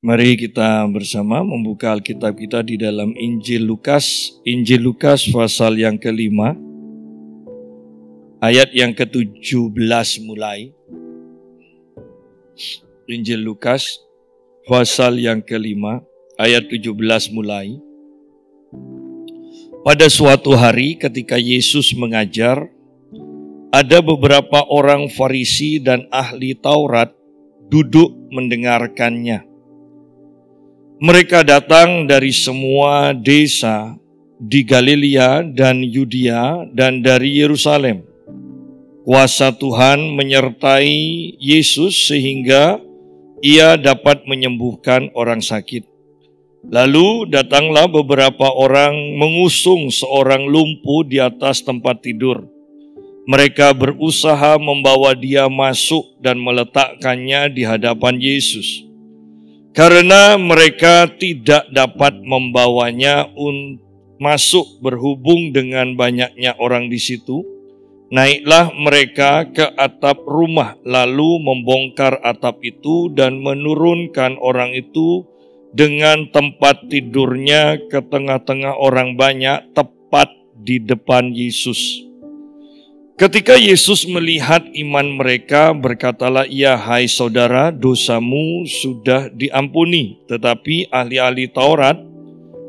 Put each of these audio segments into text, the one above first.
Mari kita bersama membuka Alkitab kita di dalam Injil Lukas pasal yang kelima, ayat yang ke-17 mulai. Injil Lukas pasal yang kelima, ayat 17 mulai. Pada suatu hari ketika Yesus mengajar, ada beberapa orang Farisi dan ahli Taurat duduk mendengarkannya. Mereka datang dari semua desa di Galilea dan Yudea dan dari Yerusalem. Kuasa Tuhan menyertai Yesus sehingga ia dapat menyembuhkan orang sakit. Lalu datanglah beberapa orang mengusung seorang lumpuh di atas tempat tidur. Mereka berusaha membawa dia masuk dan meletakkannya di hadapan Yesus. Karena mereka tidak dapat membawanya masuk berhubung dengan banyaknya orang di situ, naiklah mereka ke atap rumah lalu membongkar atap itu dan menurunkan orang itu dengan tempat tidurnya ke tengah-tengah orang banyak tepat di depan Yesus. Ketika Yesus melihat iman mereka, berkatalah ia, "Hai saudara, dosamu sudah diampuni." Tetapi ahli-ahli Taurat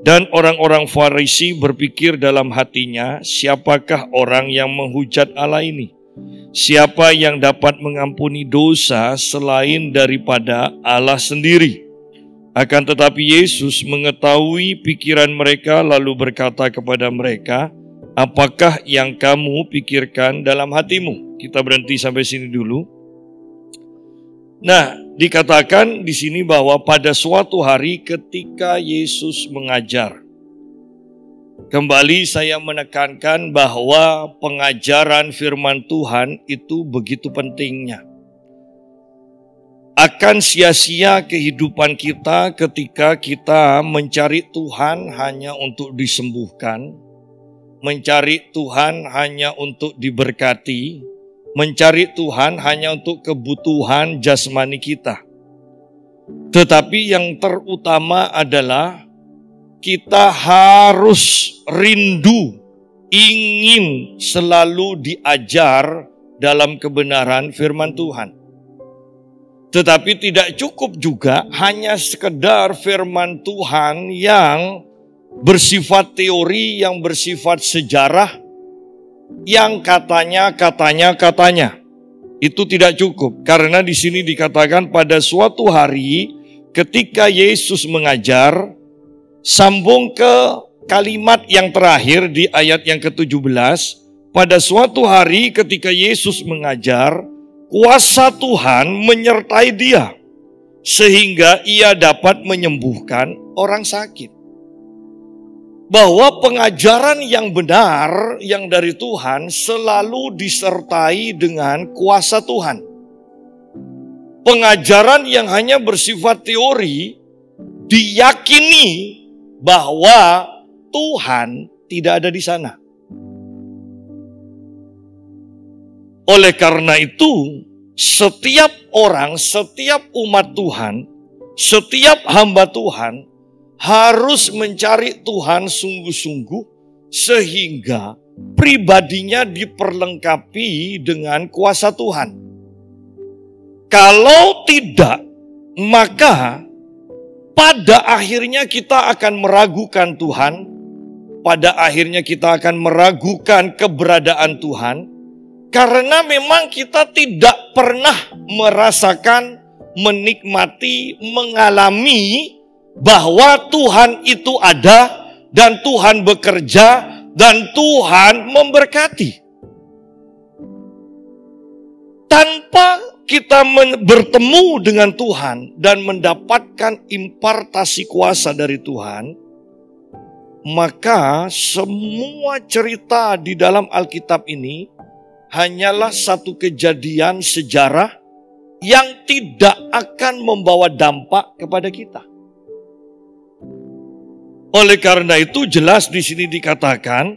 dan orang-orang Farisi berpikir dalam hatinya, "Siapakah orang yang menghujat Allah ini? Siapa yang dapat mengampuni dosa selain daripada Allah sendiri?" Akan tetapi Yesus mengetahui pikiran mereka lalu berkata kepada mereka, "Apakah yang kamu pikirkan dalam hatimu?" Kita berhenti sampai sini dulu. Nah, dikatakan di sini bahwa pada suatu hari ketika Yesus mengajar. Kembali saya menekankan bahwa pengajaran firman Tuhan itu begitu pentingnya. Akan sia-sia kehidupan kita ketika kita mencari Tuhan hanya untuk disembuhkan, mencari Tuhan hanya untuk diberkati, mencari Tuhan hanya untuk kebutuhan jasmani kita. Tetapi yang terutama adalah kita harus rindu, ingin selalu diajar dalam kebenaran firman Tuhan. Tetapi tidak cukup juga hanya sekedar firman Tuhan yang bersifat teori, yang bersifat sejarah, yang katanya. Itu tidak cukup. Karena di sini dikatakan pada suatu hari ketika Yesus mengajar, sambung ke kalimat yang terakhir di ayat yang ke-17. Pada suatu hari ketika Yesus mengajar, kuasa Tuhan menyertai dia sehingga ia dapat menyembuhkan orang sakit. Bahwa pengajaran yang benar yang dari Tuhan selalu disertai dengan kuasa Tuhan. Pengajaran yang hanya bersifat teori diyakini bahwa Tuhan tidak ada di sana. Oleh karena itu, setiap orang, setiap umat Tuhan, setiap hamba Tuhan harus mencari Tuhan sungguh-sungguh sehingga pribadinya diperlengkapi dengan kuasa Tuhan. Kalau tidak, maka pada akhirnya kita akan meragukan Tuhan, pada akhirnya kita akan meragukan keberadaan Tuhan, karena memang kita tidak pernah merasakan, menikmati, mengalami bahwa Tuhan itu ada dan Tuhan bekerja dan Tuhan memberkati. Tanpa kita bertemu dengan Tuhan dan mendapatkan impartasi kuasa dari Tuhan, maka semua cerita di dalam Alkitab ini hanyalah satu kejadian sejarah yang tidak akan membawa dampak kepada kita. Oleh karena itu jelas di sini dikatakan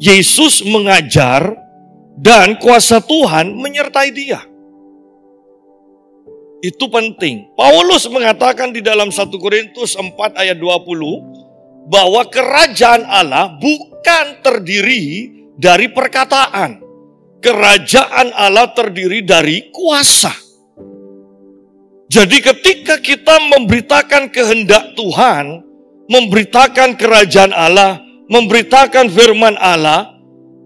Yesus mengajar dan kuasa Tuhan menyertai dia. Itu penting. Paulus mengatakan di dalam 1 Korintus 4 ayat 20 bahwa kerajaan Allah bukan terdiri dari perkataan. Kerajaan Allah terdiri dari kuasa. Jadi ketika kita memberitakan kehendak Tuhan, memberitakan kerajaan Allah, memberitakan firman Allah,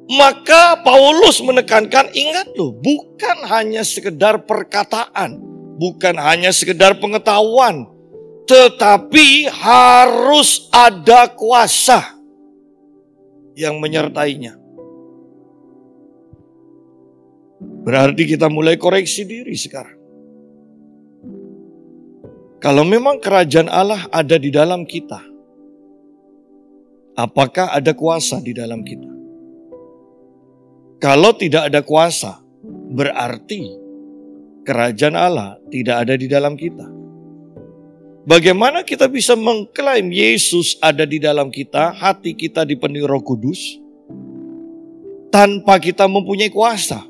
maka Paulus menekankan, ingat loh, bukan hanya sekedar perkataan, bukan hanya sekedar pengetahuan, tetapi harus ada kuasa yang menyertainya. Berarti kita mulai koreksi diri sekarang. Kalau memang kerajaan Allah ada di dalam kita, apakah ada kuasa di dalam kita? Kalau tidak ada kuasa, berarti kerajaan Allah tidak ada di dalam kita. Bagaimana kita bisa mengklaim Yesus ada di dalam kita, hati kita dipenuhi Roh Kudus, tanpa kita mempunyai kuasa?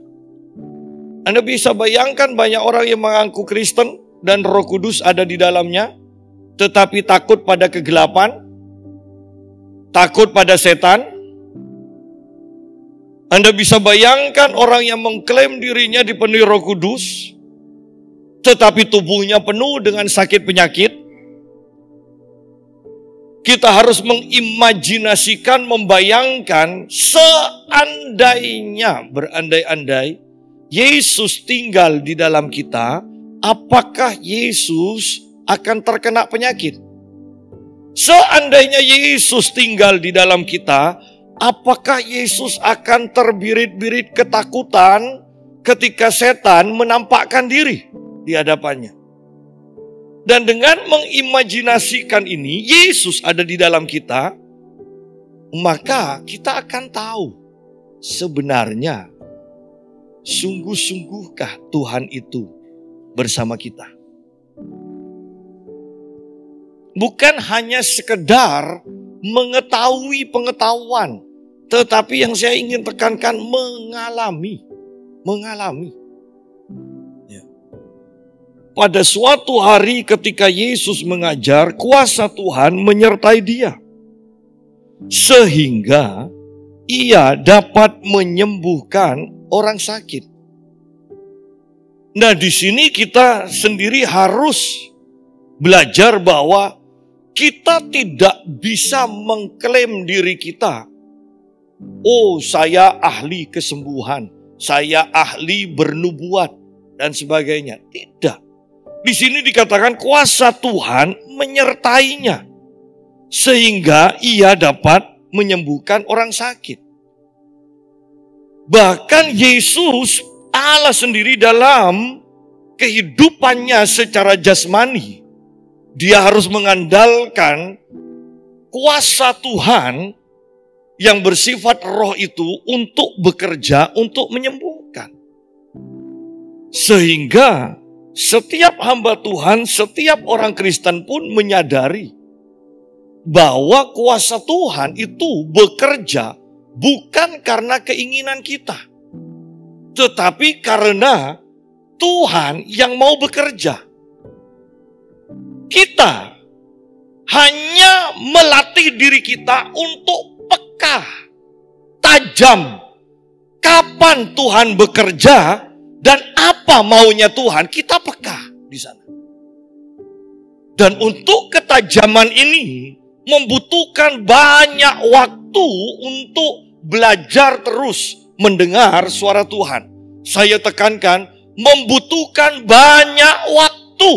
Anda bisa bayangkan banyak orang yang mengaku Kristen dan Roh Kudus ada di dalamnya, tetapi takut pada kegelapan, takut pada setan. Anda bisa bayangkan orang yang mengklaim dirinya dipenuhi Roh Kudus, tetapi tubuhnya penuh dengan sakit penyakit. Kita harus mengimajinasikan, membayangkan seandainya, berandai-andai, Yesus tinggal di dalam kita, apakah Yesus akan terkena penyakit? Seandainya Yesus tinggal di dalam kita, apakah Yesus akan terbirit-birit ketakutan ketika setan menampakkan diri di hadapannya? Dan dengan mengimajinasikan ini, Yesus ada di dalam kita, maka kita akan tahu sebenarnya sungguh-sungguhkah Tuhan itu bersama kita. Bukan hanya sekedar mengetahui pengetahuan, tetapi yang saya ingin tekankan mengalami. Ya. Pada suatu hari ketika Yesus mengajar, kuasa Tuhan menyertai dia. Sehingga ia dapat menyembuhkan orang sakit. Nah, di sini kita sendiri harus belajar bahwa kita tidak bisa mengklaim diri kita. Oh, saya ahli kesembuhan, saya ahli bernubuat, dan sebagainya. Tidak. Di sini dikatakan kuasa Tuhan menyertainya, sehingga ia dapat menyembuhkan orang sakit. Bahkan Yesus, Allah sendiri dalam kehidupannya secara jasmani, dia harus mengandalkan kuasa Tuhan yang bersifat roh itu untuk bekerja, untuk menyembuhkan. Sehingga setiap hamba Tuhan, setiap orang Kristen pun menyadari bahwa kuasa Tuhan itu bekerja bukan karena keinginan kita, tetapi karena Tuhan yang mau bekerja. Kita hanya melatih diri kita untuk peka, tajam. Kapan Tuhan bekerja dan apa maunya Tuhan, kita peka di sana. Dan untuk ketajaman ini membutuhkan banyak waktu untuk belajar terus mendengar suara Tuhan. Saya tekankan, membutuhkan banyak waktu.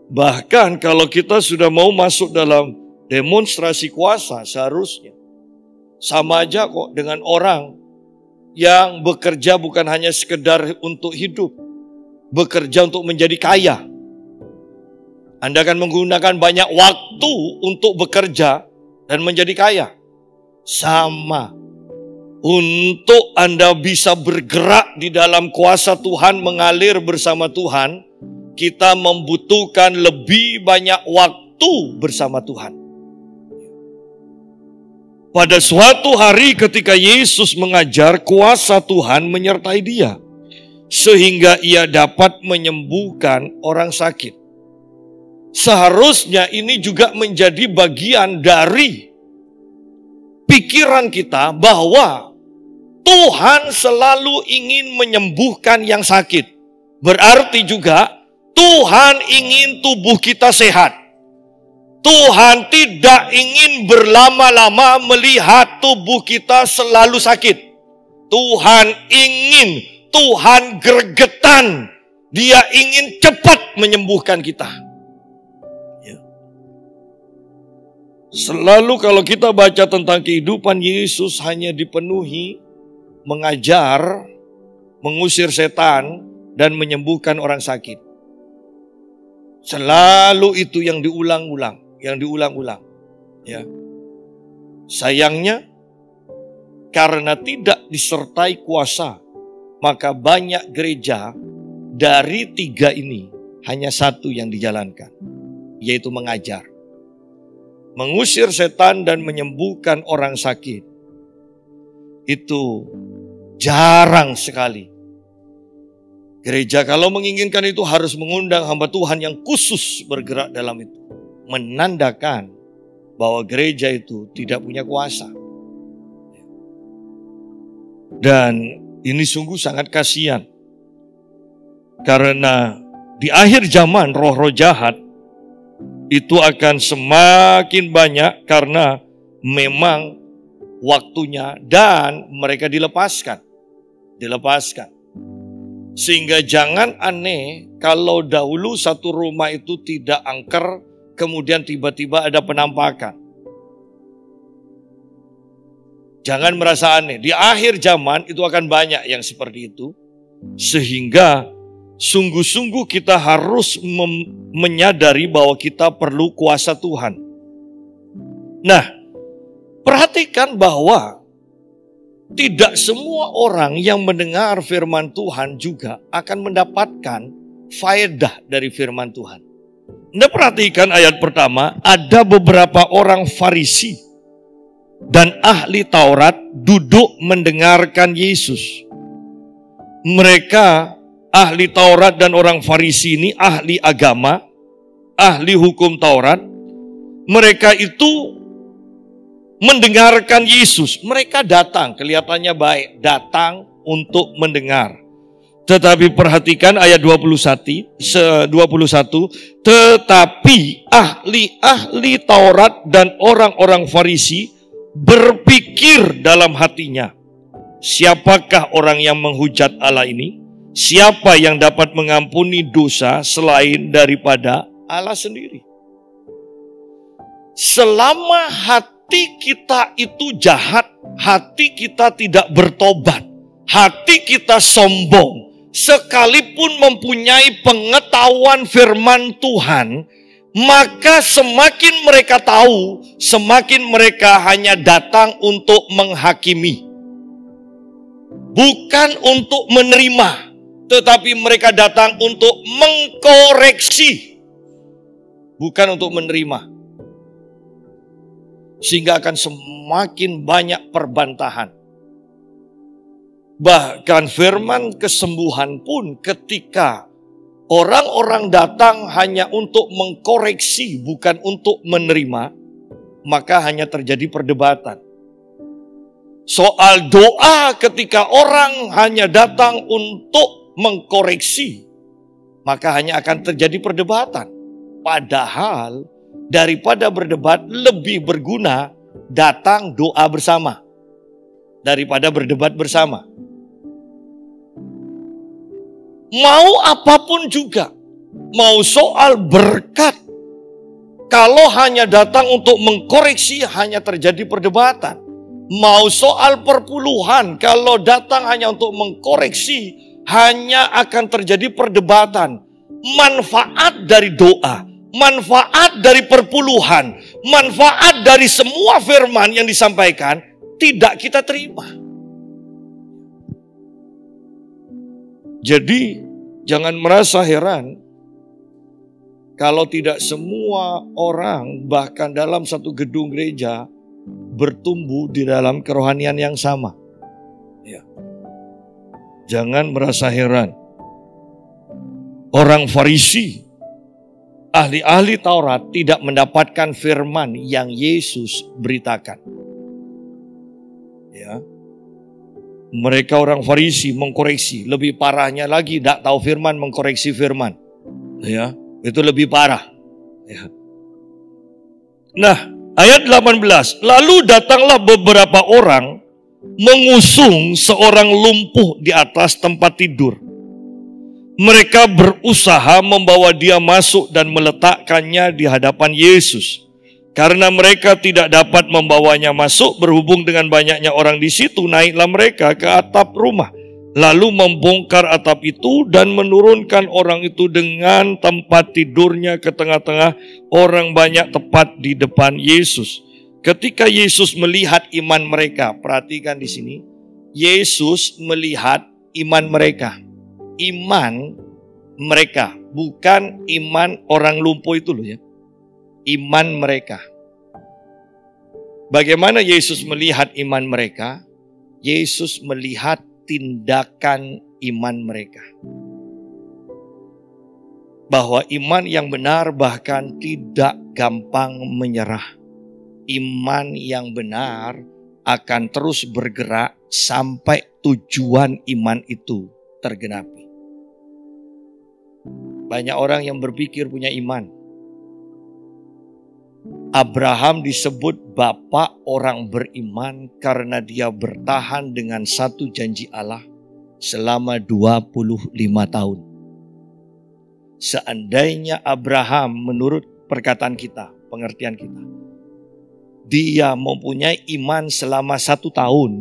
Bahkan kalau kita sudah mau masuk dalam demonstrasi kuasa, seharusnya sama aja kok dengan orang yang bekerja bukan hanya sekedar untuk hidup, bekerja untuk menjadi kaya. Anda akan menggunakan banyak waktu untuk bekerja dan menjadi kaya. Sama. Untuk Anda bisa bergerak di dalam kuasa Tuhan, mengalir bersama Tuhan, kita membutuhkan lebih banyak waktu bersama Tuhan. Pada suatu hari ketika Yesus mengajar, kuasa Tuhan menyertai dia. sehingga ia dapat menyembuhkan orang sakit. Seharusnya ini juga menjadi bagian dari pikiran kita bahwa Tuhan selalu ingin menyembuhkan yang sakit. Berarti juga Tuhan ingin tubuh kita sehat. Tuhan tidak ingin berlama-lama melihat tubuh kita selalu sakit. Tuhan ingin, Tuhan gregetan. Dia ingin cepat menyembuhkan kita. Selalu kalau kita baca tentang kehidupan Yesus hanya dipenuhi mengajar, mengusir setan, dan menyembuhkan orang sakit. Selalu itu yang diulang-ulang, Ya. Sayangnya, karena tidak disertai kuasa, maka banyak gereja dari 3 ini hanya 1 yang dijalankan, yaitu mengajar. Mengusir setan dan menyembuhkan orang sakit. Itu jarang sekali. Gereja kalau menginginkan itu harus mengundang hamba Tuhan yang khusus bergerak dalam itu. Menandakan bahwa gereja itu tidak punya kuasa. Dan ini sungguh sangat kasihan. Karena di akhir zaman roh-roh jahat itu akan semakin banyak karena memang waktunya dan mereka dilepaskan. Sehingga jangan aneh kalau dahulu satu rumah itu tidak angker, kemudian tiba-tiba ada penampakan. Jangan merasa aneh, di akhir zaman itu akan banyak yang seperti itu. Sehingga sungguh-sungguh kita harus menyadari bahwa kita perlu kuasa Tuhan. Nah, perhatikan bahwa tidak semua orang yang mendengar firman Tuhan juga akan mendapatkan faedah dari firman Tuhan. Anda perhatikan ayat pertama, ada beberapa orang Farisi dan ahli Taurat duduk mendengarkan Yesus. Mereka ahli Taurat dan orang Farisi ini ahli agama, ahli hukum Taurat. Mereka itu mendengarkan Yesus. Mereka datang, kelihatannya baik, datang untuk mendengar. Tetapi perhatikan ayat 21, tetapi ahli-ahli Taurat dan orang-orang Farisi berpikir dalam hatinya, siapakah orang yang menghujat Allah ini? Siapa yang dapat mengampuni dosa selain daripada Allah sendiri? Selama hati kita itu jahat, hati kita tidak bertobat, hati kita sombong, sekalipun mempunyai pengetahuan firman Tuhan, maka semakin mereka tahu, semakin mereka hanya datang untuk menghakimi. Bukan untuk menerima, tetapi mereka datang untuk mengkoreksi. Bukan untuk menerima. Sehingga akan semakin banyak perbantahan. Bahkan firman kesembuhan pun ketika orang-orang datang hanya untuk mengkoreksi, bukan untuk menerima, maka hanya terjadi perdebatan. Soal doa ketika orang hanya datang untuk mengkoreksi, maka hanya akan terjadi perdebatan. Padahal daripada berdebat lebih berguna datang doa bersama daripada berdebat bersama. Mau apapun juga, mau soal berkat, kalau hanya datang untuk mengkoreksi hanya terjadi perdebatan. Mau soal perpuluhan, kalau datang hanya untuk mengkoreksi hanya akan terjadi perdebatan. Manfaat dari doa, manfaat dari perpuluhan, manfaat dari semua firman yang disampaikan tidak kita terima. Jadi jangan merasa heran kalau tidak semua orang bahkan dalam satu gedung gereja bertumbuh di dalam kerohanian yang sama. Ya. Jangan merasa heran. Orang Farisi, ahli-ahli Taurat tidak mendapatkan firman yang Yesus beritakan. Ya. Mereka orang Farisi mengkoreksi, lebih parahnya lagi tidak tahu firman mengkoreksi firman. Ya, itu lebih parah. Ya. Nah, ayat 18, lalu datanglah beberapa orang mengusung seorang lumpuh di atas tempat tidur. Mereka berusaha membawa dia masuk dan meletakkannya di hadapan Yesus. Karena mereka tidak dapat membawanya masuk berhubung dengan banyaknya orang di situ, naiklah mereka ke atap rumah. Lalu membongkar atap itu dan menurunkan orang itu dengan tempat tidurnya ke tengah-tengah orang banyak tepat di depan Yesus. Ketika Yesus melihat iman mereka, perhatikan di sini, Yesus melihat iman mereka. Iman mereka, bukan iman orang lumpuh itu loh ya. Iman mereka. Bagaimana Yesus melihat iman mereka? Yesus melihat tindakan iman mereka. Bahwa iman yang benar bahkan tidak gampang menyerah. Iman yang benar akan terus bergerak sampai tujuan iman itu tergenapi. Banyak orang yang berpikir punya iman. Abraham disebut bapak orang beriman karena dia bertahan dengan satu janji Allah selama 25 tahun. Seandainya Abraham menurut perkataan kita, pengertian kita, dia mempunyai iman selama 1 tahun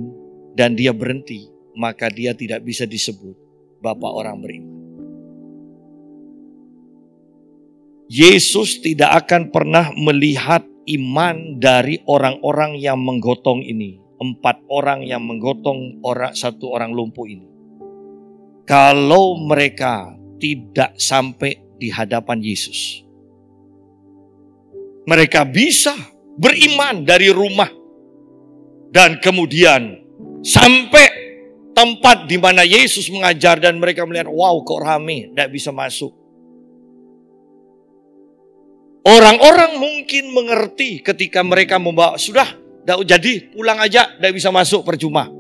dan dia berhenti, maka dia tidak bisa disebut bapak orang beriman. Yesus tidak akan pernah melihat iman dari orang-orang yang menggotong ini. 4 orang yang menggotong satu orang lumpuh ini. Kalau mereka tidak sampai di hadapan Yesus. Mereka bisa beriman dari rumah. Dan kemudian sampai tempat di mana Yesus mengajar dan mereka melihat, wow kok rame, tidak bisa masuk. Orang-orang mungkin mengerti ketika mereka membawa, sudah, tidak jadi, pulang aja, tidak bisa masuk, percuma.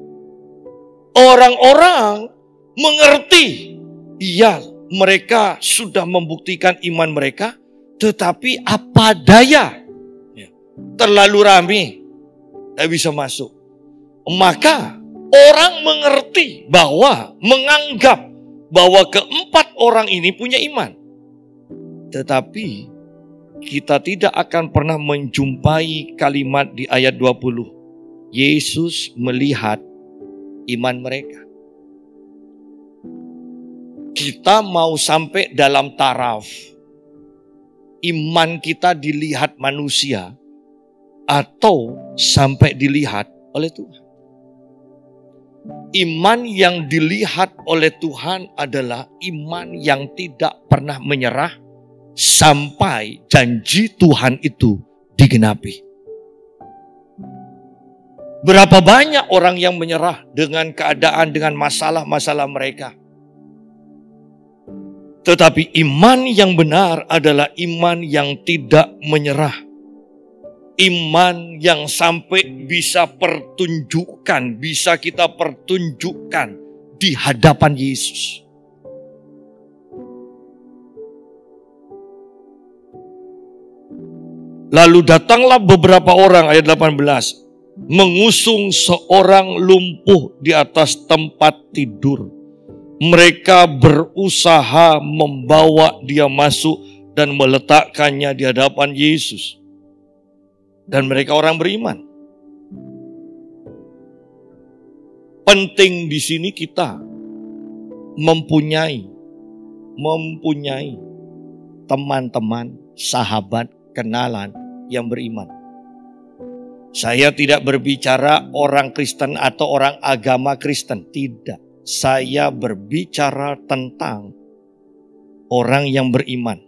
Orang-orang mengerti, iya, mereka sudah membuktikan iman mereka, tetapi apa daya, terlalu ramai, tidak bisa masuk. Maka orang mengerti bahwa, menganggap bahwa keempat orang ini punya iman. Tetapi kita tidak akan pernah menjumpai kalimat di ayat 20. Yesus melihat iman mereka. Kita mau sampai dalam taraf iman kita dilihat manusia atau sampai dilihat oleh Tuhan. Iman yang dilihat oleh Tuhan adalah iman yang tidak pernah menyerah sampai janji Tuhan itu digenapi. Berapa banyak orang yang menyerah dengan keadaan, dengan masalah-masalah mereka. Tetapi iman yang benar adalah iman yang tidak menyerah. Iman yang sampai bisa pertunjukkan, bisa kita pertunjukkan di hadapan Yesus. Lalu datanglah beberapa orang, ayat 18, mengusung seorang lumpuh di atas tempat tidur. Mereka berusaha membawa dia masuk dan meletakkannya di hadapan Yesus. Dan mereka orang beriman. Penting di sini kita mempunyai teman-teman, sahabat, kenalan yang beriman. Saya tidak berbicara orang Kristen atau orang agama Kristen, tidak. Saya berbicara tentang orang yang beriman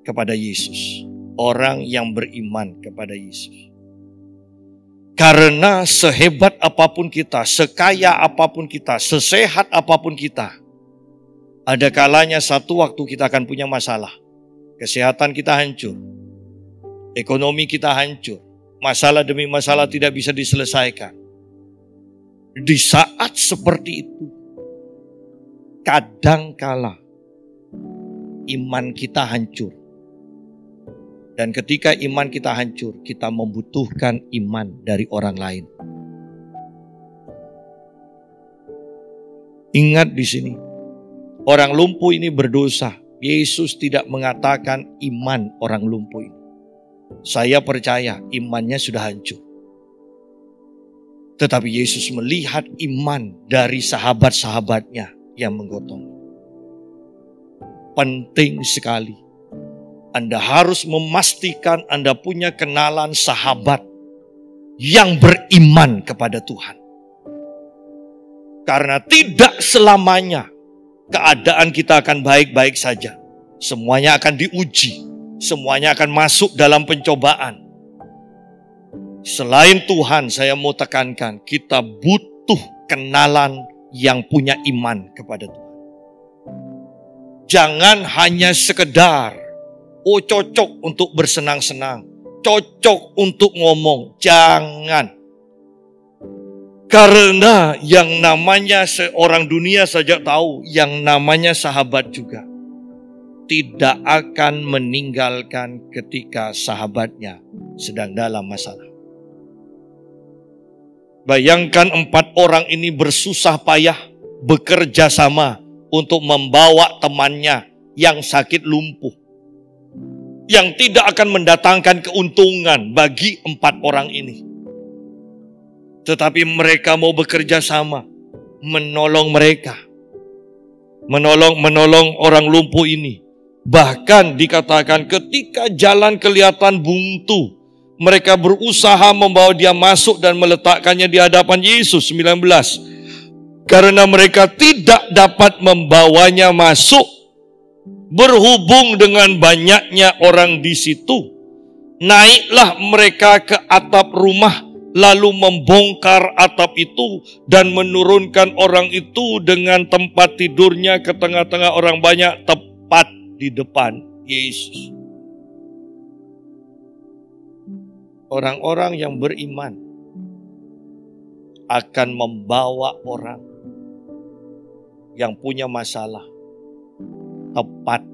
kepada Yesus. Orang yang beriman kepada Yesus. Karena sehebat apapun kita, sekaya apapun kita, sesehat apapun kita, ada kalanya satu waktu kita akan punya masalah. Kesehatan kita hancur, ekonomi kita hancur, masalah demi masalah tidak bisa diselesaikan. Di saat seperti itu, kadangkala iman kita hancur. Dan ketika iman kita hancur, kita membutuhkan iman dari orang lain. Ingat di sini, orang lumpuh ini berdosa. Yesus tidak mengatakan iman orang lumpuh ini. Saya percaya imannya sudah hancur. Tetapi Yesus melihat iman dari sahabat-sahabatnya yang menggotong. Penting sekali. Anda harus memastikan Anda punya kenalan sahabat yang beriman kepada Tuhan. Karena tidak selamanya keadaan kita akan baik-baik saja. Semuanya akan diuji. Semuanya akan masuk dalam pencobaan. Selain Tuhan, saya mau tekankan, kita butuh kenalan yang punya iman kepada Tuhan. Jangan hanya sekedar cocok untuk bersenang-senang, cocok untuk ngomong. Jangan. Karena yang namanya seorang dunia saja tahu, yang namanya sahabat juga tidak akan meninggalkan ketika sahabatnya sedang dalam masalah. Bayangkan 4 orang ini bersusah payah bekerja sama untuk membawa temannya yang sakit lumpuh, yang tidak akan mendatangkan keuntungan bagi 4 orang ini. Tetapi mereka mau bekerja sama, menolong mereka. Menolong orang lumpuh ini. Bahkan dikatakan ketika jalan kelihatan buntu, mereka berusaha membawa dia masuk dan meletakkannya di hadapan Yesus. 19. Karena mereka tidak dapat membawanya masuk, berhubung dengan banyaknya orang di situ, naiklah mereka ke atap rumah, lalu membongkar atap itu dan menurunkan orang itu dengan tempat tidurnya ke tengah-tengah orang banyak, tepat di depan Yesus. Orang-orang yang beriman akan membawa orang yang punya masalah tepat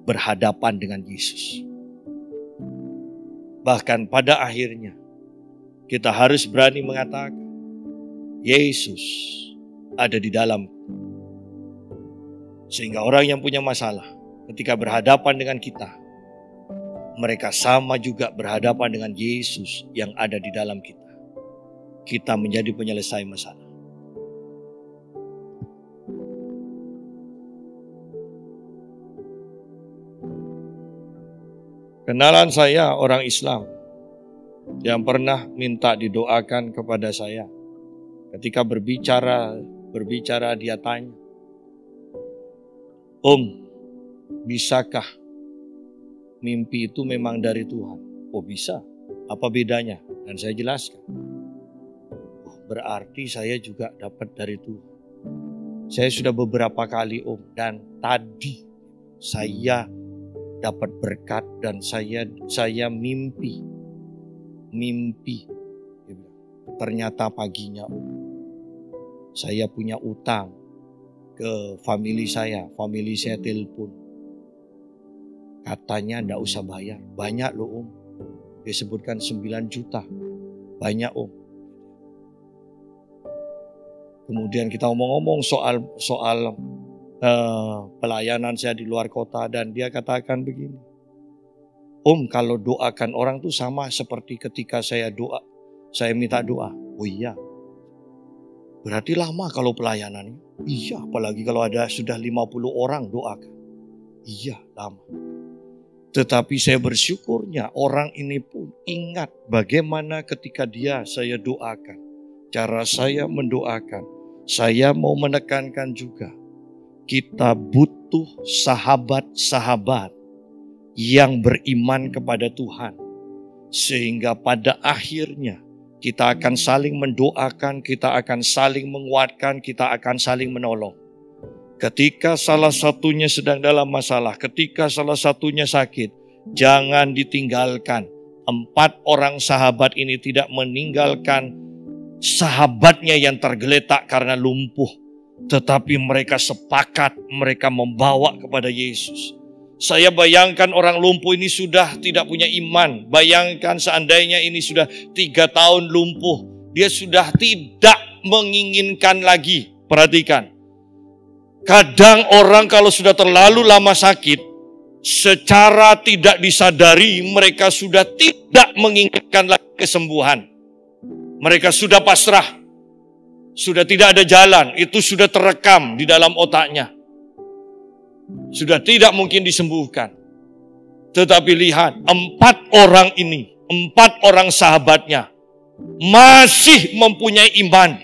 berhadapan dengan Yesus. Bahkan pada akhirnya kita harus berani mengatakan, Yesus ada di dalam. Sehingga orang yang punya masalah ketika berhadapan dengan kita, mereka sama juga berhadapan dengan Yesus yang ada di dalam kita. Kita menjadi penyelesai masalah. Kenalan saya orang Islam yang pernah minta didoakan kepada saya. Ketika berbicara dia tanya, bisakah mimpi itu memang dari Tuhan? Oh bisa, apa bedanya? Dan saya jelaskan. Berarti saya juga dapat dari Tuhan. Saya sudah beberapa kali dan tadi saya dapat berkat dan saya mimpi. Ternyata paginya saya punya utang ke family saya telepon. Katanya enggak usah bayar. Banyak loh Dia sebutkan 9 juta. Banyak Kemudian kita ngomong-ngomong soal pelayanan saya di luar kota. Dan dia katakan begini. Kalau doakan orang tuh sama seperti ketika saya minta doa. Oh iya. Berarti lama kalau pelayanannya. Iya, apalagi kalau ada sudah 50 orang doakan. Iya, lama. Tetapi saya bersyukurnya orang ini pun ingat bagaimana ketika saya doakan. Cara saya mendoakan. Saya mau menekankan juga. Kita butuh sahabat-sahabat yang beriman kepada Tuhan. Sehingga pada akhirnya Kita akan saling mendoakan, kita akan saling menguatkan, kita akan saling menolong. Ketika salah satunya sedang dalam masalah, ketika salah satunya sakit, jangan ditinggalkan. 4 orang sahabat ini tidak meninggalkan sahabatnya yang tergeletak karena lumpuh. Tetapi mereka sepakat, mereka membawa kepada Yesus. Saya bayangkan orang lumpuh ini sudah tidak punya iman. Bayangkan seandainya ini sudah 3 tahun lumpuh. Dia sudah tidak menginginkan lagi. Perhatikan. Kadang orang kalau sudah terlalu lama sakit, secara tidak disadari mereka sudah tidak menginginkan lagi kesembuhan. Mereka sudah pasrah. Sudah tidak ada jalan. Itu sudah terekam di dalam otaknya. Sudah tidak mungkin disembuhkan. Tetapi lihat, 4 orang ini, 4 orang sahabatnya masih mempunyai iman.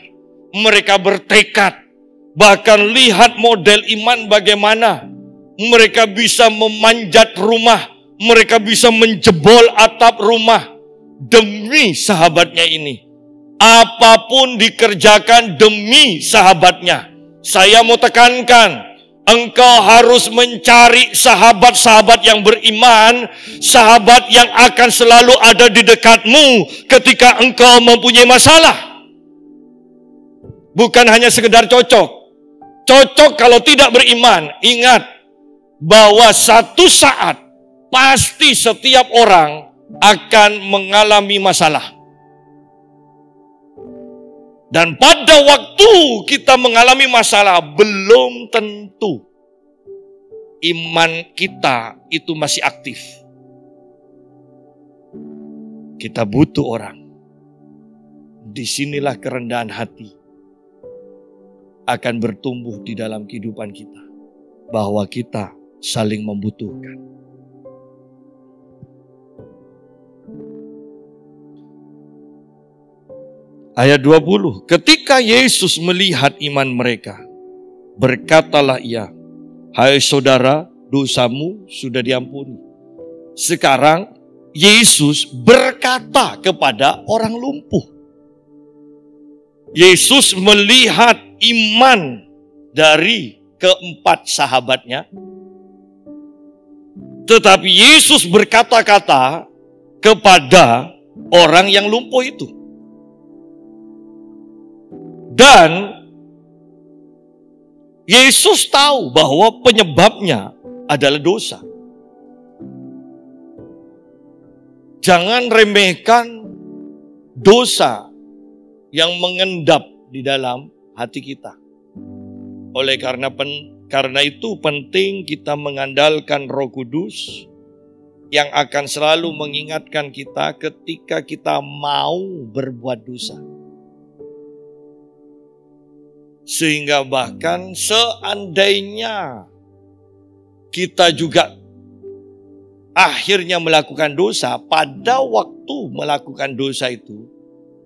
Mereka bertekad. Bahkan lihat model iman bagaimana. Mereka bisa memanjat rumah. Mereka bisa menjebol atap rumah. Demi sahabatnya ini. Apapun dikerjakan demi sahabatnya. Saya mau tekankan. Engkau harus mencari sahabat-sahabat yang beriman, sahabat yang akan selalu ada di dekatmu ketika engkau mempunyai masalah. Bukan hanya sekedar cocok. Cocok kalau tidak beriman. Ingat bahwa satu saat pasti setiap orang akan mengalami masalah. Dan pada waktu kita mengalami masalah, belum tentu iman kita itu masih aktif. Kita butuh orang. Disinilah kerendahan hati akan bertumbuh di dalam kehidupan kita. Bahwa kita saling membutuhkan. Ayat 20, ketika Yesus melihat iman mereka, berkatalah ia, hai saudara, dosamu sudah diampuni. Sekarang Yesus berkata kepada orang lumpuh. Yesus melihat iman dari 4 sahabatnya. Tetapi Yesus berkata-kata kepada orang yang lumpuh itu. Dan Yesus tahu bahwa penyebabnya adalah dosa. Jangan remehkan dosa yang mengendap di dalam hati kita. Oleh karena itu penting kita mengandalkan Roh Kudus yang akan selalu mengingatkan kita ketika kita mau berbuat dosa. Sehingga bahkan seandainya kita juga akhirnya melakukan dosa, pada waktu melakukan dosa itu,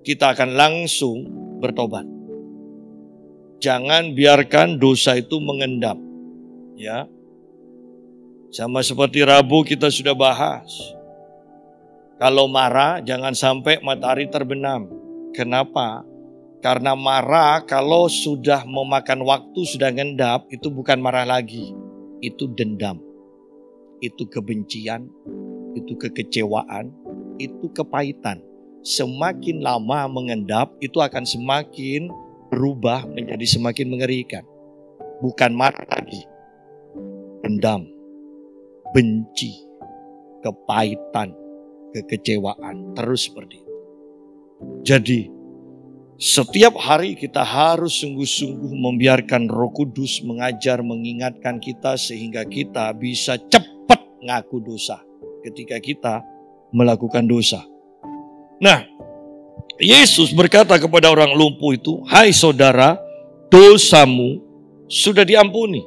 kita akan langsung bertobat. Jangan biarkan dosa itu mengendap. Ya. Sama seperti Rabu kita sudah bahas. Kalau marah, jangan sampai matahari terbenam. Kenapa? Karena marah kalau sudah memakan waktu, sudah ngendap, itu bukan marah lagi. Itu dendam. Itu kebencian. Itu kekecewaan. Itu kepahitan. Semakin lama mengendap, itu akan semakin berubah menjadi semakin mengerikan. Bukan marah lagi. Dendam. Benci. Kepahitan. Kekecewaan. Terus seperti itu. Jadi, setiap hari kita harus sungguh-sungguh membiarkan Roh Kudus mengajar, mengingatkan kita sehingga kita bisa cepat ngaku dosa ketika kita melakukan dosa. Nah, Yesus berkata kepada orang lumpuh itu, hai saudara, dosamu sudah diampuni.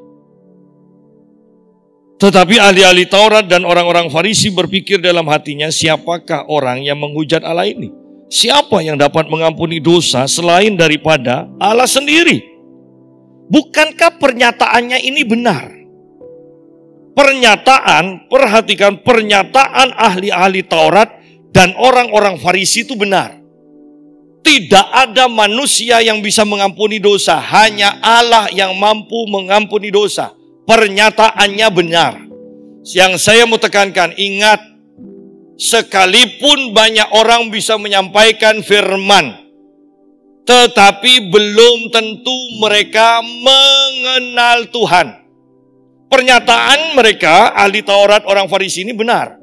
Tetapi ahli-ahli Taurat dan orang-orang Farisi berpikir dalam hatinya, siapakah orang yang menghujat Allah ini? Siapa yang dapat mengampuni dosa selain daripada Allah sendiri? Bukankah pernyataannya ini benar? Perhatikan pernyataan ahli-ahli Taurat dan orang-orang Farisi itu benar. Tidak ada manusia yang bisa mengampuni dosa. Hanya Allah yang mampu mengampuni dosa. Pernyataannya benar. Yang saya mau tekankan, ingat, sekalipun banyak orang bisa menyampaikan firman, tetapi belum tentu mereka mengenal Tuhan. Pernyataan mereka, ahli Taurat orang Farisi ini benar.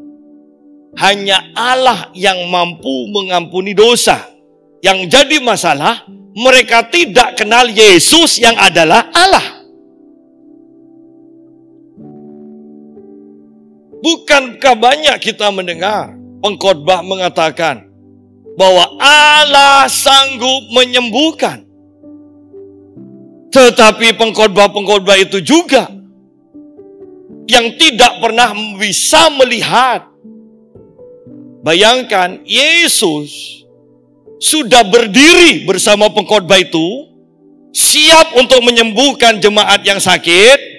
Hanya Allah yang mampu mengampuni dosa. Yang jadi masalah, mereka tidak kenal Yesus yang adalah Allah. Bukankah banyak kita mendengar pengkhotbah mengatakan bahwa Allah sanggup menyembuhkan. Tetapi pengkhotbah-pengkhotbah itu juga yang tidak pernah bisa melihat. Bayangkan, Yesus sudah berdiri bersama pengkhotbah itu, siap untuk menyembuhkan jemaat yang sakit.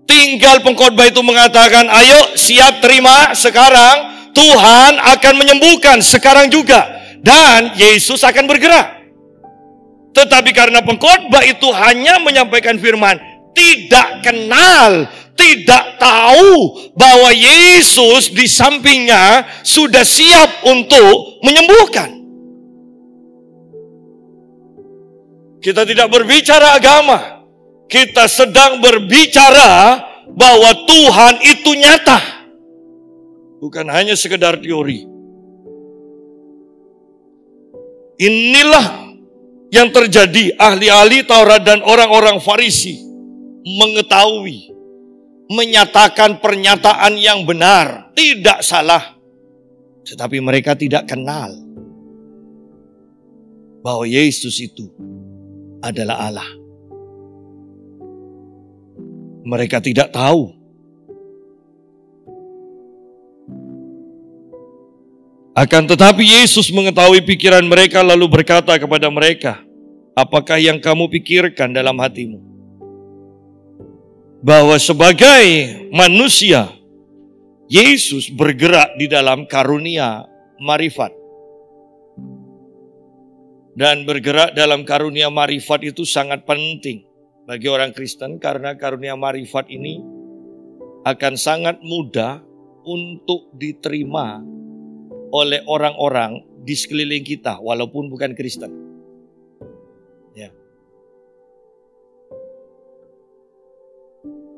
Tinggal pengkhotbah itu mengatakan, ayo siap terima sekarang, Tuhan akan menyembuhkan sekarang juga. Dan Yesus akan bergerak. Tetapi karena pengkhotbah itu hanya menyampaikan firman, tidak kenal, tidak tahu bahwa Yesus di sampingnya sudah siap untuk menyembuhkan. Kita tidak berbicara agama. Kita sedang berbicara bahwa Tuhan itu nyata. Bukan hanya sekedar teori. Inilah yang terjadi. Ahli-ahli Taurat dan orang-orang Farisi mengetahui, menyatakan pernyataan yang benar, tidak salah. Tetapi mereka tidak kenal bahwa Yesus itu adalah Allah. Mereka tidak tahu. Akan tetapi Yesus mengetahui pikiran mereka lalu berkata kepada mereka, apakah yang kamu pikirkan dalam hatimu? Bahwa sebagai manusia, Yesus bergerak di dalam karunia marifat. Dan bergerak dalam karunia marifat itu sangat penting bagi orang Kristen, karena karunia marifat ini akan sangat mudah untuk diterima oleh orang-orang di sekeliling kita walaupun bukan Kristen. Ya.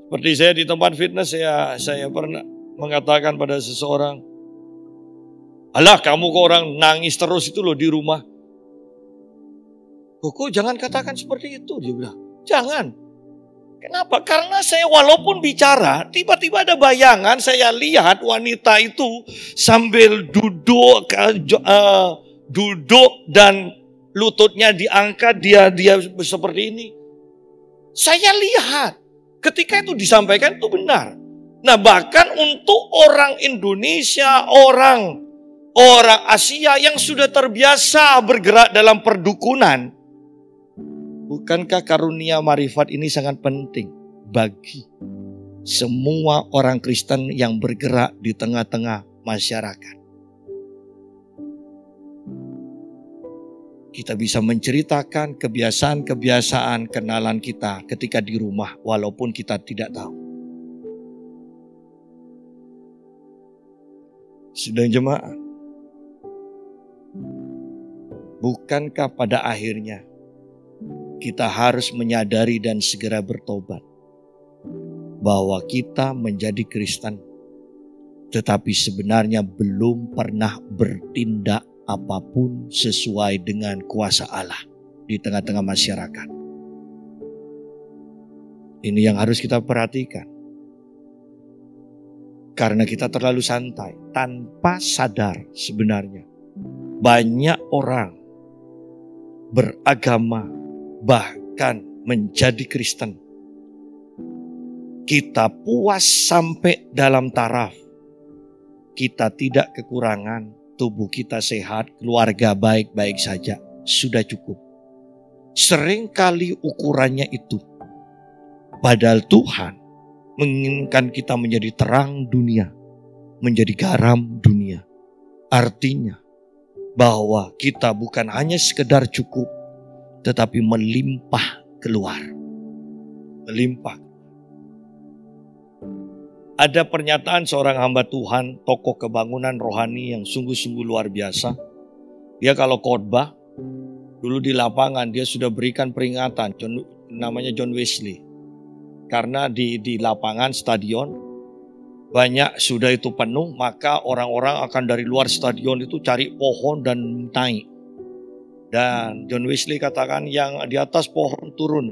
Seperti saya di tempat fitness, saya pernah mengatakan pada seseorang, alah kamu kok orang nangis terus itu loh di rumah. Kok jangan katakan seperti itu, dia bilang. Jangan. Kenapa? Karena saya walaupun bicara, tiba-tiba ada bayangan, saya lihat wanita itu sambil duduk dan lututnya diangkat, dia seperti ini. Saya lihat, ketika itu disampaikan itu benar. Nah, bahkan untuk orang Indonesia, orang Asia yang sudah terbiasa bergerak dalam perdukunan, bukankah karunia marifat ini sangat penting bagi semua orang Kristen yang bergerak di tengah-tengah masyarakat? Kita bisa menceritakan kebiasaan-kebiasaan kenalan kita ketika di rumah walaupun kita tidak tahu. Sidang jemaat, bukankah pada akhirnya kita harus menyadari dan segera bertobat bahwa kita menjadi Kristen, tetapi sebenarnya belum pernah bertindak apapun sesuai dengan kuasa Allah di tengah-tengah masyarakat. Ini yang harus kita perhatikan. Karena kita terlalu santai, tanpa sadar sebenarnya banyak orang beragama, bahkan menjadi Kristen, kita puas sampai dalam taraf kita tidak kekurangan, tubuh kita sehat, keluarga baik-baik saja, sudah cukup. Seringkali ukurannya itu, padahal Tuhan menginginkan kita menjadi terang dunia, menjadi garam dunia. Artinya bahwa kita bukan hanya sekedar cukup, tetapi melimpah keluar. Melimpah. Ada pernyataan seorang hamba Tuhan, tokoh kebangunan rohani yang sungguh-sungguh luar biasa. Dia kalau khotbah, dulu di lapangan dia sudah berikan peringatan, namanya John Wesley. Karena di lapangan stadion, banyak sudah itu penuh, maka orang-orang akan dari luar stadion itu cari pohon dan naik. Dan John Wesley katakan yang di atas pohon turun.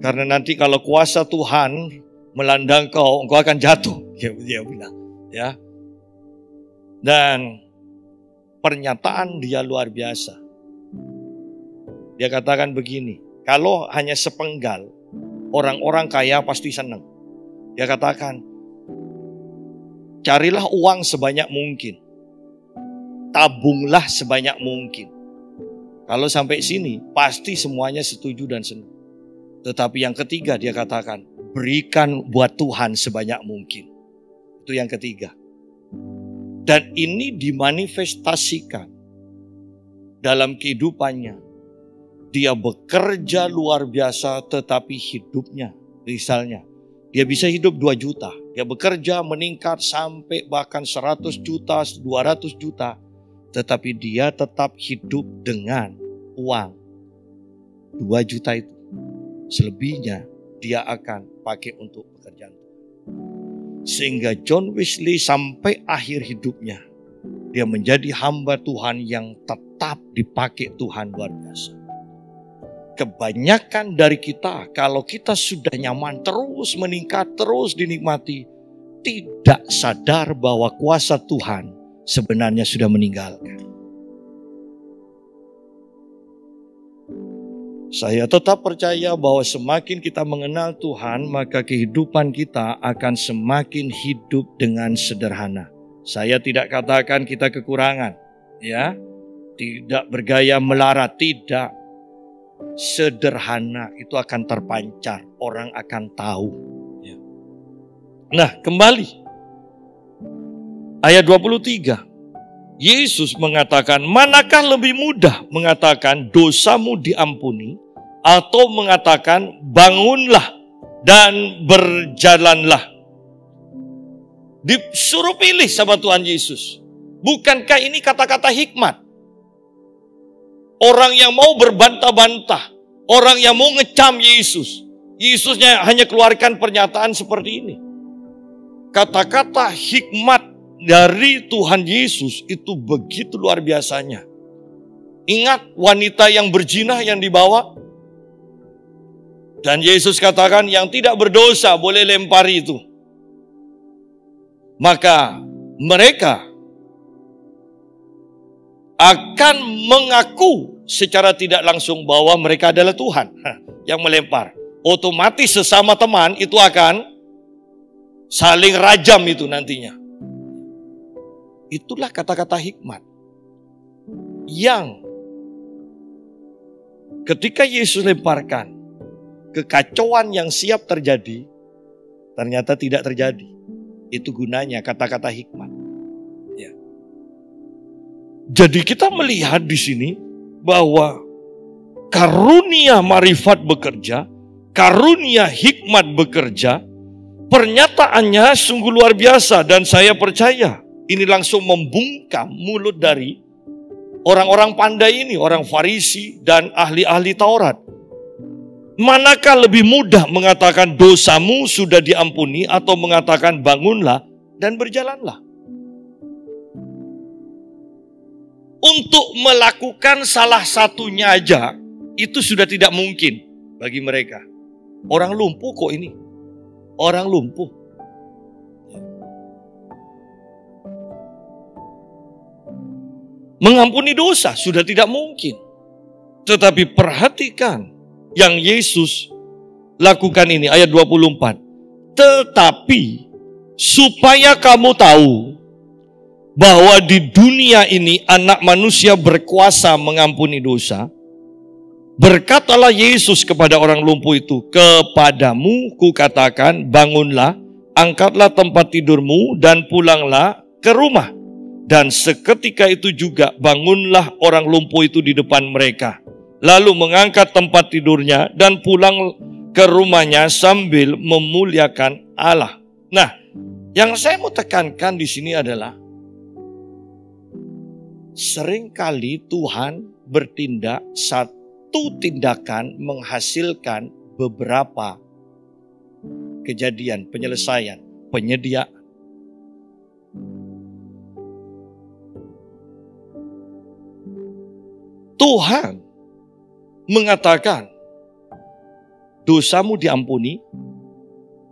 Karena nanti kalau kuasa Tuhan melanda engkau akan jatuh. Dia bilang, ya. Dan pernyataan dia luar biasa. Dia katakan begini, kalau hanya sepenggal, orang-orang kaya pasti senang. Dia katakan, carilah uang sebanyak mungkin. Tabunglah sebanyak mungkin. Kalau sampai sini, pasti semuanya setuju dan senang. Tetapi yang ketiga dia katakan, berikan buat Tuhan sebanyak mungkin. Itu yang ketiga. Dan ini dimanifestasikan dalam kehidupannya. Dia bekerja luar biasa tetapi hidupnya, misalnya, dia bisa hidup 2 juta. Dia bekerja meningkat sampai bahkan 100 juta, 200 juta. Tetapi dia tetap hidup dengan uang 2 juta itu. Selebihnya dia akan pakai untuk pekerjaan Tuhan. Sehingga John Wesley sampai akhir hidupnya, dia menjadi hamba Tuhan yang tetap dipakai Tuhan luar biasa. Kebanyakan dari kita, kalau kita sudah nyaman, terus meningkat, terus dinikmati, tidak sadar bahwa kuasa Tuhan sebenarnya sudah meninggalkan. Saya tetap percaya bahwa semakin kita mengenal Tuhan, maka kehidupan kita akan semakin hidup dengan sederhana. Saya tidak katakan kita kekurangan, ya, tidak bergaya melarat, tidak. Sederhana itu akan terpancar, orang akan tahu. Nah, kembali ayat 23. Yesus mengatakan, manakah lebih mudah mengatakan dosamu diampuni atau mengatakan bangunlah dan berjalanlah? Disuruh pilih sama Tuhan Yesus. Bukankah ini kata-kata hikmat? Orang yang mau berbantah-bantah, orang yang mau ngecam Yesus, Yesusnya hanya keluarkan pernyataan seperti ini. Kata-kata hikmat dari Tuhan Yesus itu begitu luar biasanya. Ingat wanita yang berzina yang dibawa? Dan Yesus katakan yang tidak berdosa boleh lempari itu. Maka mereka akan mengaku secara tidak langsung bahwa mereka adalah Tuhan yang melempar. Otomatis sesama teman itu akan saling rajam itu nantinya. Itulah kata-kata hikmat yang ketika Yesus lemparkan, kekacauan yang siap terjadi ternyata tidak terjadi. Itu gunanya kata-kata hikmat. Ya. Jadi kita melihat di sini bahwa karunia marifat bekerja, karunia hikmat bekerja, pernyataannya sungguh luar biasa dan saya percaya ini langsung membungkam mulut dari orang-orang pandai ini, orang Farisi dan ahli-ahli Taurat. Manakah lebih mudah mengatakan dosamu sudah diampuni atau mengatakan bangunlah dan berjalanlah? Untuk melakukan salah satunya aja itu sudah tidak mungkin bagi mereka. Orang lumpuh kok ini. Orang lumpuh. Mengampuni dosa sudah tidak mungkin. Tetapi perhatikan yang Yesus lakukan ini, ayat 24. Tetapi supaya kamu tahu bahwa di dunia ini anak manusia berkuasa mengampuni dosa, berkatalah Yesus kepada orang lumpuh itu, kepadamu kukatakan bangunlah, angkatlah tempat tidurmu dan pulanglah ke rumah. Dan seketika itu juga bangunlah orang lumpuh itu di depan mereka. Lalu mengangkat tempat tidurnya dan pulang ke rumahnya sambil memuliakan Allah. Nah, yang saya mau tekankan di sini adalah seringkali Tuhan bertindak satu tindakan menghasilkan beberapa kejadian, penyelesaian, penyediaan. Tuhan mengatakan, dosamu diampuni,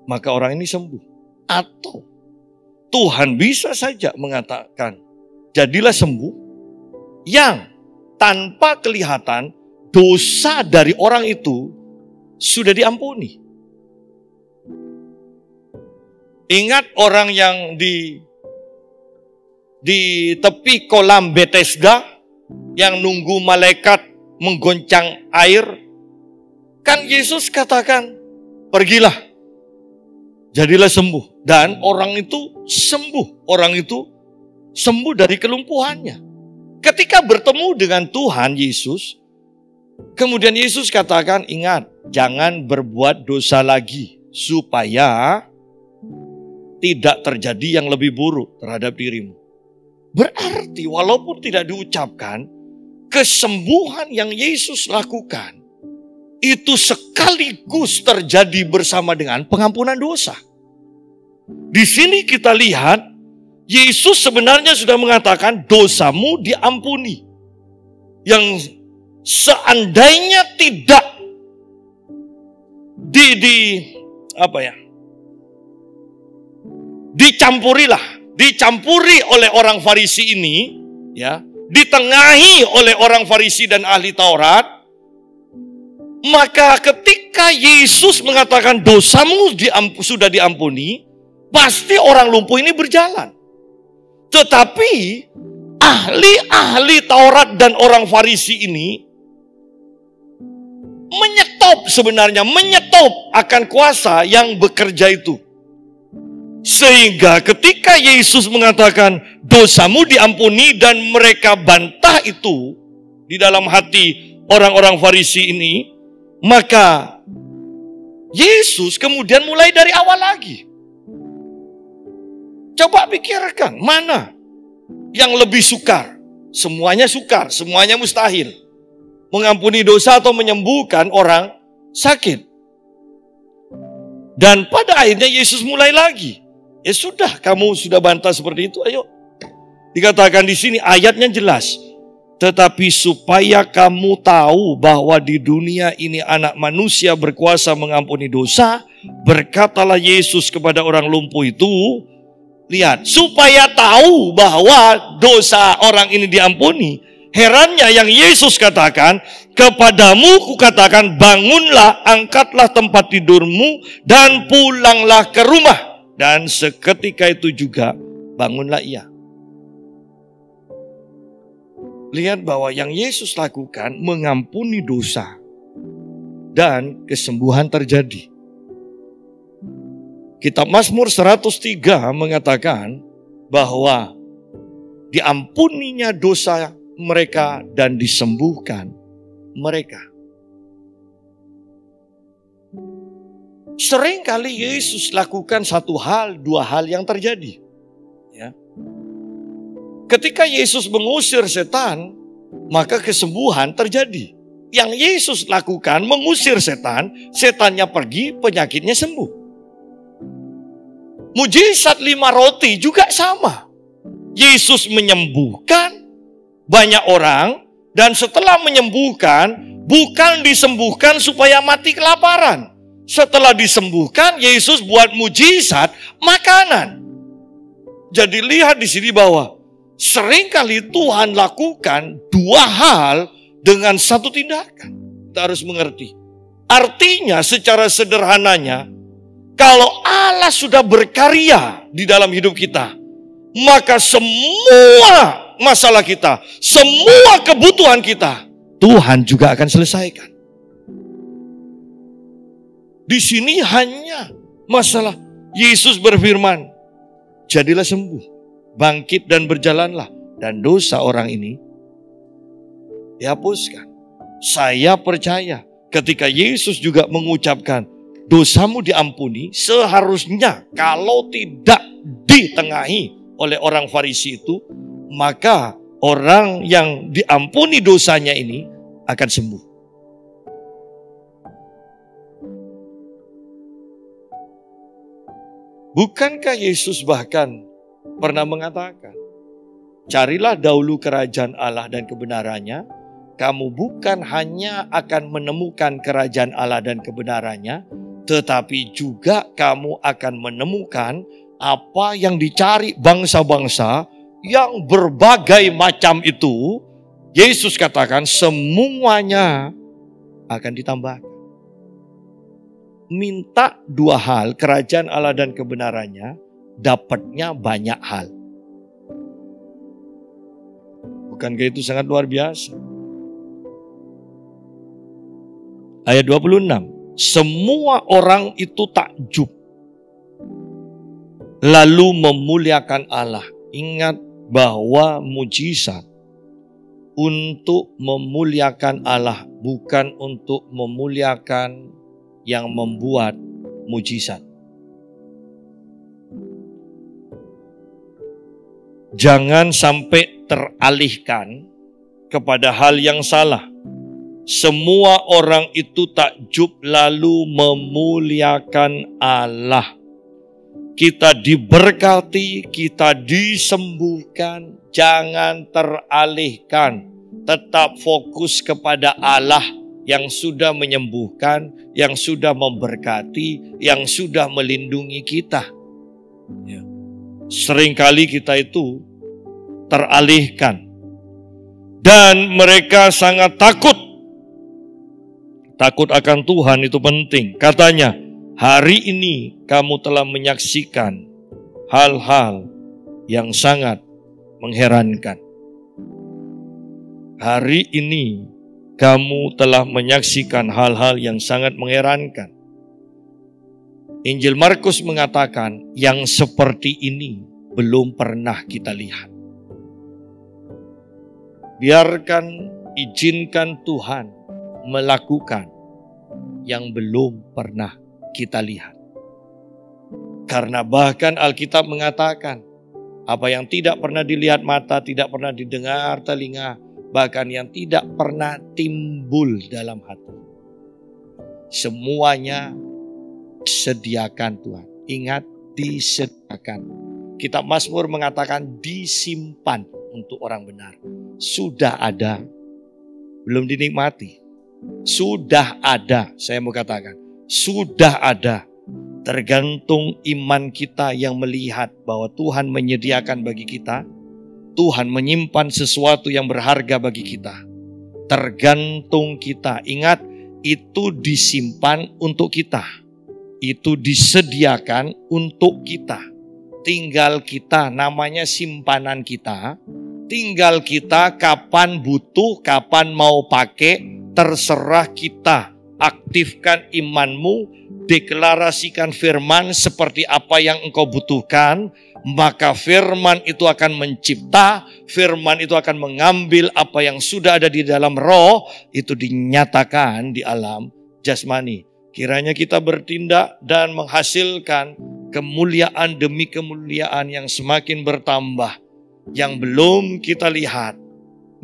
maka orang ini sembuh. Atau Tuhan bisa saja mengatakan, jadilah sembuh, yang tanpa kelihatan dosa dari orang itu sudah diampuni. Ingat orang yang di tepi kolam Bethesda yang nunggu malaikat menggoncang air. Kan Yesus katakan, pergilah, jadilah sembuh. Dan orang itu sembuh. Orang itu sembuh dari kelumpuhannya. Ketika bertemu dengan Tuhan Yesus, kemudian Yesus katakan, ingat, jangan berbuat dosa lagi, supaya tidak terjadi yang lebih buruk terhadap dirimu. Berarti walaupun tidak diucapkan, kesembuhan yang Yesus lakukan itu sekaligus terjadi bersama dengan pengampunan dosa. Di sini kita lihat Yesus sebenarnya sudah mengatakan dosamu diampuni. Yang seandainya tidak dicampuri oleh orang Farisi ini, ya, ditengahi oleh orang Farisi dan ahli Taurat, maka ketika Yesus mengatakan dosamu sudah diampuni, pasti orang lumpuh ini berjalan. Tetapi ahli-ahli Taurat dan orang Farisi ini menyetop akan kuasa yang bekerja itu. Sehingga ketika Yesus mengatakan dosamu diampuni dan mereka bantah itu di dalam hati orang-orang Farisi ini, maka Yesus kemudian mulai dari awal lagi. Coba pikirkan, mana yang lebih sukar? Semuanya sukar, semuanya mustahil. Mengampuni dosa atau menyembuhkan orang sakit. Dan pada akhirnya Yesus mulai lagi. Ya sudah, kamu sudah bantah seperti itu, ayo. Dikatakan di sini ayatnya jelas. Tetapi supaya kamu tahu bahwa di dunia ini anak manusia berkuasa mengampuni dosa, berkatalah Yesus kepada orang lumpuh itu, lihat, supaya tahu bahwa dosa orang ini diampuni. Herannya yang Yesus katakan, kepadamu kukatakan bangunlah, angkatlah tempat tidurmu dan pulanglah ke rumah. Dan seketika itu juga bangunlah ia. Lihat bahwa yang Yesus lakukan mengampuni dosa dan kesembuhan terjadi. Kitab Mazmur 103 mengatakan bahwa diampuninya dosa mereka dan disembuhkan mereka. Seringkali Yesus lakukan satu hal, dua hal yang terjadi. Ya. Ketika Yesus mengusir setan, maka kesembuhan terjadi. Yang Yesus lakukan mengusir setan, setannya pergi, penyakitnya sembuh. Mujizat 5 roti juga sama. Yesus menyembuhkan banyak orang, dan setelah menyembuhkan, bukan disembuhkan supaya mati kelaparan. Setelah disembuhkan, Yesus buat mujizat makanan. Jadi lihat di sini bahwa seringkali Tuhan lakukan dua hal dengan satu tindakan. Kita harus mengerti. Artinya secara sederhananya, kalau Allah sudah berkarya di dalam hidup kita, maka semua masalah kita, semua kebutuhan kita, Tuhan juga akan selesaikan. Di sini hanya masalah Yesus berfirman, jadilah sembuh. bangkit dan berjalanlah. Dan dosa orang ini dihapuskan. Saya percaya ketika Yesus juga mengucapkan dosamu diampuni, seharusnya kalau tidak ditengahi oleh orang Farisi itu, maka orang yang diampuni dosanya ini akan sembuh. Bukankah Yesus bahkan pernah mengatakan, carilah dahulu kerajaan Allah dan kebenarannya, kamu bukan hanya akan menemukan kerajaan Allah dan kebenarannya, tetapi juga kamu akan menemukan apa yang dicari bangsa-bangsa yang berbagai macam itu. Yesus katakan semuanya akan ditambahkan. Minta dua hal, kerajaan Allah dan kebenarannya, dapatnya banyak hal. Bukankah itu sangat luar biasa? Ayat 26, semua orang itu takjub, lalu memuliakan Allah. Ingat bahwa mujizat untuk memuliakan Allah, bukan untuk memuliakan yang membuat mujizat. Jangan sampai teralihkan kepada hal yang salah. Semua orang itu takjub lalu memuliakan Allah. Kita diberkati, kita disembuhkan, jangan teralihkan. Tetap fokus kepada Allah yang sudah menyembuhkan, yang sudah memberkati, yang sudah melindungi kita. Ya. Seringkali kita itu teralihkan. Dan mereka sangat takut. Takut akan Tuhan itu penting. Katanya, hari ini kamu telah menyaksikan hal-hal yang sangat mengherankan. Hari ini kamu telah menyaksikan hal-hal yang sangat mengherankan. Injil Markus mengatakan, yang seperti ini belum pernah kita lihat. Biarkan, izinkan Tuhan melakukan yang belum pernah kita lihat. Karena bahkan Alkitab mengatakan, apa yang tidak pernah dilihat mata, tidak pernah didengar telinga, bahkan yang tidak pernah timbul dalam hati, semuanya disediakan Tuhan. Ingat, disediakan. Kitab Mazmur mengatakan disimpan untuk orang benar. Sudah ada, belum dinikmati. Sudah ada, saya mau katakan, sudah ada. Tergantung iman kita yang melihat bahwa Tuhan menyediakan bagi kita. Tuhan menyimpan sesuatu yang berharga bagi kita. Tergantung kita. Ingat, itu disimpan untuk kita. Itu disediakan untuk kita. Tinggal kita, namanya simpanan kita. Tinggal kita kapan butuh, kapan mau pakai, terserah kita. Aktifkan imanmu, deklarasikan firman seperti apa yang engkau butuhkan, maka firman itu akan mencipta, firman itu akan mengambil apa yang sudah ada di dalam roh, itu dinyatakan di alam jasmani. Kiranya kita bertindak dan menghasilkan kemuliaan demi kemuliaan yang semakin bertambah. Yang belum kita lihat,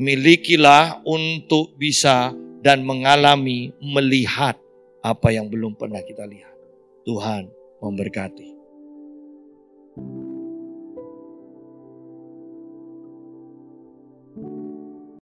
milikilah untuk bisa dan mengalami, melihat apa yang belum pernah kita lihat. Tuhan memberkati.